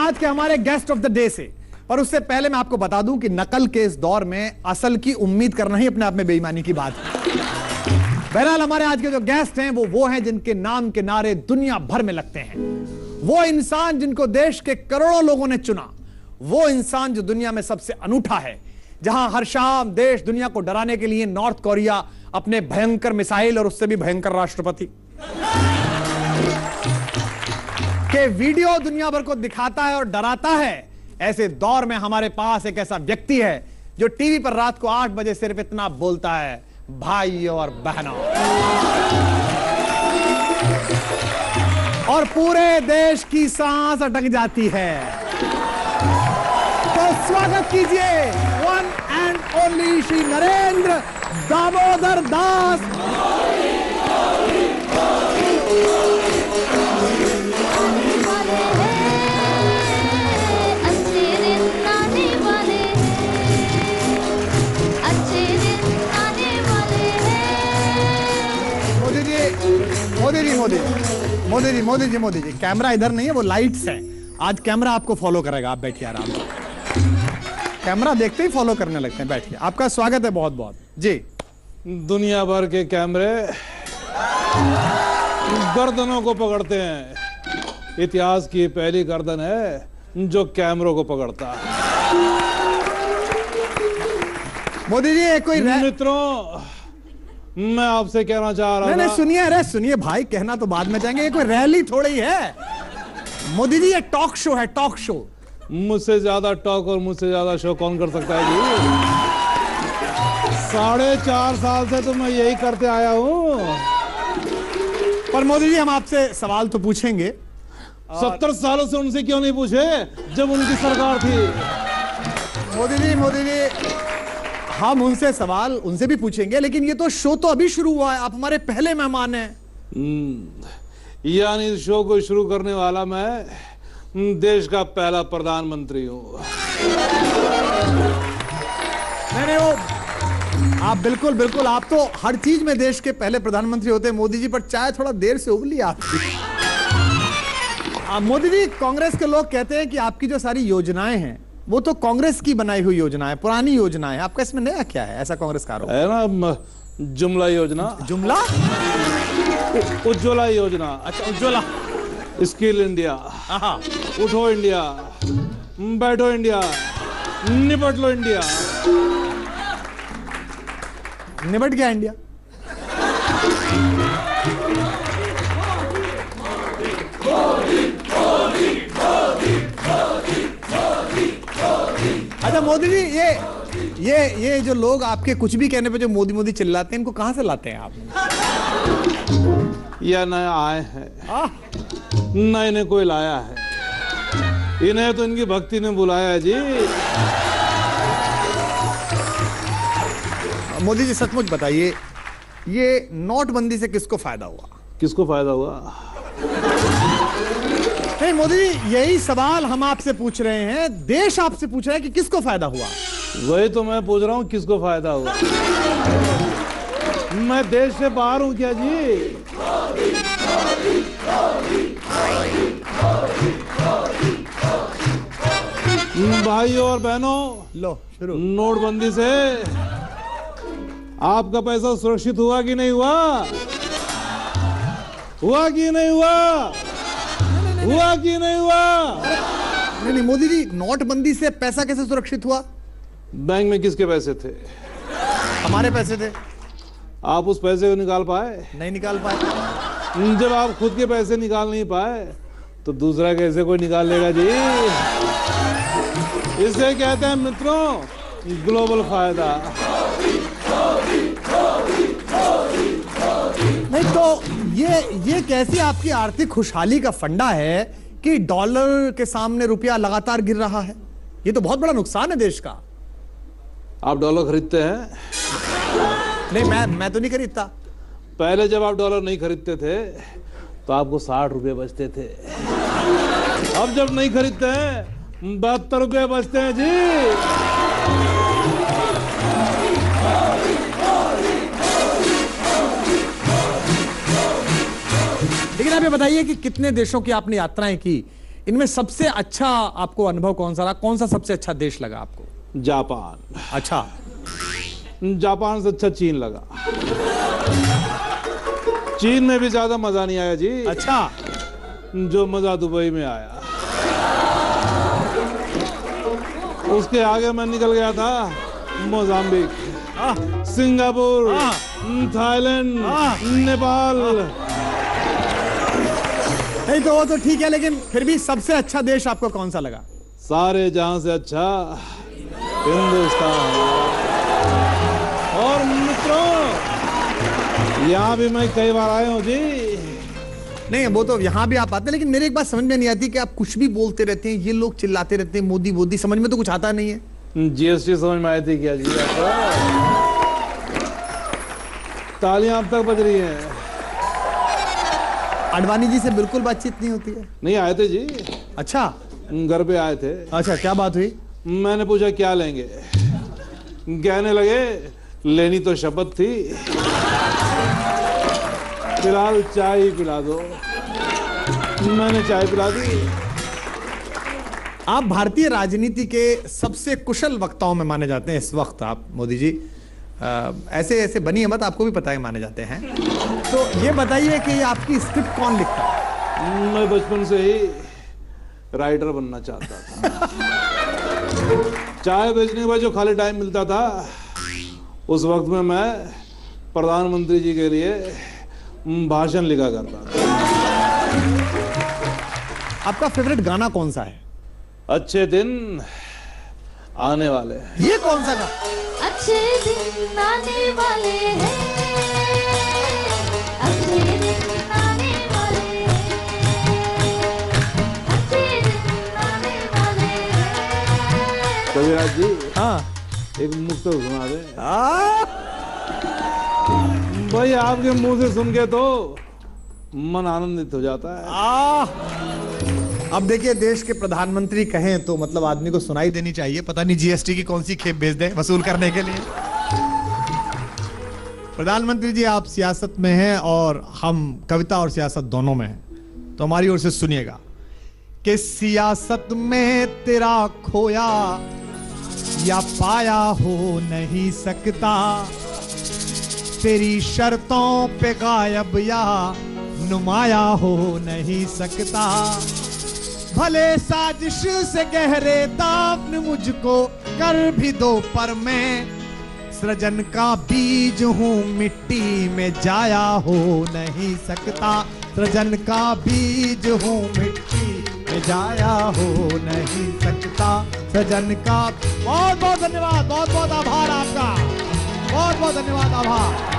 आज के हमारे गेस्ट ऑफ द डे से। पर उससे पहले मैं आपको बता दूं कि नकल के इस दौर में असल की उम्मीद करना ही अपने आप में बेईमानी की बात है। बहरहाल हमारे आज के जो गेस्ट हैं वो हैं जिनके नाम के नारे दुनिया भर में लगते हैं। वो इंसान जिनको देश के करोड़ों लोगों ने चुना, वो इंसान जो दुनिया में सबसे अनूठा है, जहां हर शाम देश दुनिया को डराने के लिए नॉर्थ कोरिया अपने भयंकर मिसाइल और उससे भी भयंकर राष्ट्रपति के वीडियो दुनिया भर को दिखाता है और डराता है। ऐसे दौर में हमारे पास एक ऐसा व्यक्ति है जो टीवी पर रात को 8 बजे सिर्फ इतना बोलता है, भाइयों और बहनों, और पूरे देश की सांस अटक जाती है। तो स्वागत कीजिए one and only Shri Narendra Damodar Das. Modi ji camera इधर नहीं है, वो लाइट्स है। आज कैमरा आपको फॉलो करेगा, आप बैठिए आराम से। कैमरा देखते ही फॉलो करने लगते हैं, बैठिए। आपका स्वागत है बहुत बहुत जी। दुनिया भर के कैमरे गर्दनों को पकड़ते हैं। इतिहास की पहली गर्दन है जो कैमरों को पकड़ता है। मोदी जी कोई मित्रों, मैं आपसे कहना चाह रहा हूं। नहीं सुनिए, अरे सुनिए भाई, कहना तो बाद में चाहेंगे। ये कोई रैली थोड़ी है मोदी जी, ये टॉक शो है, टॉक शो। मुझसे ज्यादा टॉक और मुझसे ज्यादा शो कौन कर सकता है जी? 4.5 साल से तो मैं यही करते आया हूं। पर मोदी जी हम आपसे सवाल तो पूछेंगे। 70 सालों से उनसे क्यों नहीं पूछे जब उनकी सरकार थी? मोदी जी हम उनसे सवाल उनसे भी पूछेंगे, लेकिन ये तो शो तो अभी शुरू हुआ है, आप हमारे पहले मेहमान हैं। यानी इस शो को शुरू करने वाला मैं देश का पहला प्रधानमंत्री हूं। नहीं वो आप बिल्कुल आप तो हर चीज में देश के पहले प्रधानमंत्री होते हैं मोदी जी, पर चाय थोड़ा देर से उबली आपकी। मोदी जी, कांग्रेस के लोग कहते हैं कि आपकी जो सारी योजनाएं हैं वो तो कांग्रेस की बनाई हुई योजना है, पुरानी योजना है। आपका इसमें नया क्या है? ऐसा कांग्रेस का आरोप है ना, जुमला योजना। जुमला? उज्ज्वला योजना। अच्छा, उज्ज्वला। स्किल इंडिया, उठो इंडिया, बैठो इंडिया, निपट लो इंडिया। निपट गया इंडिया? अच्छा मोदी जी, ये जो लोग आपके कुछ भी कहने पे जो मोदी मोदी चिल्लाते हैं, इनको कहां से लाते हैं आप? या नया आए हैं, न इन्हें कोई लाया है, इन्हें तो इनकी भक्ति ने बुलाया है जी। मोदी जी सचमुच बताइए, ये नोटबंदी से किसको फायदा हुआ? किसको फायदा हुआ? नहीं मोदी जी, यही सवाल हम आपसे पूछ रहे हैं, देश आपसे पूछ रहा है कि किसको फायदा हुआ। वही तो मैं पूछ रहा हूं, किसको फायदा हुआ? मैं देश से बाहर हूं क्या जी? भाइयों और बहनों, लो शुरू। नोटबंदी से आपका पैसा सुरक्षित हुआ कि नहीं हुआ? हुआ कि नहीं हुआ? हुआ कि नहीं हुआ? नहीं मोदी जी, नोटबंदी से पैसा कैसे सुरक्षित हुआ? बैंक में किसके पैसे थे? हमारे पैसे थे। आप उस पैसे को निकाल पाए? नहीं निकाल पाए। जब आप खुद के पैसे निकाल नहीं पाए तो दूसरा कैसे कोई निकाल लेगा जी? इसे कहते हैं मित्रों ग्लोबल फायदा। नहीं तो ये कैसी आपकी आर्थिक खुशहाली का फंडा है कि डॉलर के सामने रुपया लगातार गिर रहा है? ये तो बहुत बड़ा नुकसान है देश का। आप डॉलर खरीदते हैं? नहीं मैं तो नहीं खरीदता। पहले जब आप डॉलर नहीं खरीदते थे तो आपको 60 रुपए बचते थे। अब जब नहीं खरीदते हैं 72 रुपए बचते हैं जी। लेकिन आप ये बताइए कि कितने देशों की आपने यात्राएं की इनमें सबसे अच्छा आपको अनुभव कौन सा रहा? कौन सा सबसे अच्छा देश लगा आपको? जापान। अच्छा, जापान से अच्छा चीन लगा। चीन में भी ज्यादा मजा नहीं आया जी। अच्छा, जो मजा दुबई में आया। उसके आगे मैं निकल गया था मोजाम्बिक, सिंगापुर, थाईलैंड, नेपाल। नहीं तो वो तो ठीक है, लेकिन फिर भी सबसे अच्छा देश आपको कौन सा लगा? सारे जहां से अच्छा हिंदुस्तान। और मित्रों, यहाँ भी मैं कई बार आया हूँ जी। नहीं, वो तो यहाँ भी आप आते हैं, लेकिन मेरे एक बात समझ में नहीं आती कि आप कुछ भी बोलते रहते हैं, ये लोग चिल्लाते रहते हैं मोदी मोदी, समझ में तो कुछ आता नहीं है। जीएसटी समझ में आई थी क्या जी आपको? तालियां अब तक बज रही हैं। आडवाणी जी से बिल्कुल बातचीत नहीं होती है? नहीं आए थे जी। अच्छा, घर पे आए थे। अच्छा, क्या बात हुई? मैंने पूछा क्या लेंगे? कहने लगे लेनी तो शपथ थी, फिलहाल चाय ही पिला दो। मैंने चाय पिला दी। आप भारतीय राजनीति के सबसे कुशल वक्ताओं में माने जाते हैं इस वक्त आप, मोदी जी। ऐसे ऐसे बनी है मत, आपको भी पता है माने जाते हैं। तो ये बताइए कि आपकी स्क्रिप्ट कौन लिखता है? मैं बचपन से ही राइटर बनना चाहता था। चाय बेचने के बाद जो खाली टाइम मिलता था, उस वक्त में मैं प्रधानमंत्री जी के लिए भाषण लिखा करता था। आपका फेवरेट गाना कौन सा है? अच्छे दिन आने वाले। ये कौन सा गाना? अच्छे दिन आने वाले हैं, अच्छे दिन आने वाले हैं, अच्छे दिन आने वाले हैं। कविराज जी, हाँ, एक मुक्तक सुना दे। भाई आपके मुंह से सुन के तो मन आनंदित हो जाता है। अब देखिए, देश के प्रधानमंत्री कहें तो मतलब आदमी को सुनाई देनी चाहिए। पता नहीं जीएसटी की कौन सी खेप भेज दें वसूल करने के लिए। प्रधानमंत्री जी, आप सियासत में हैं और हम कविता और सियासत दोनों में हैं, तो हमारी ओर से सुनिएगा कि सियासत में तेरा खोया या पाया हो नहीं सकता, तेरी शर्तों पे गायब या नुमाया हो नहीं सकता। भले साजिश से गहरे दामन मुझको कर भी दो, पर मैं सृजन का बीज हूँ, मिट्टी में जाया हो नहीं सकता। सृजन का बीज हूँ, मिट्टी में जाया हो नहीं सकता। सृजन का बहुत बहुत धन्यवाद, बहुत बहुत आभार आपका, बहुत बहुत धन्यवाद, आभार।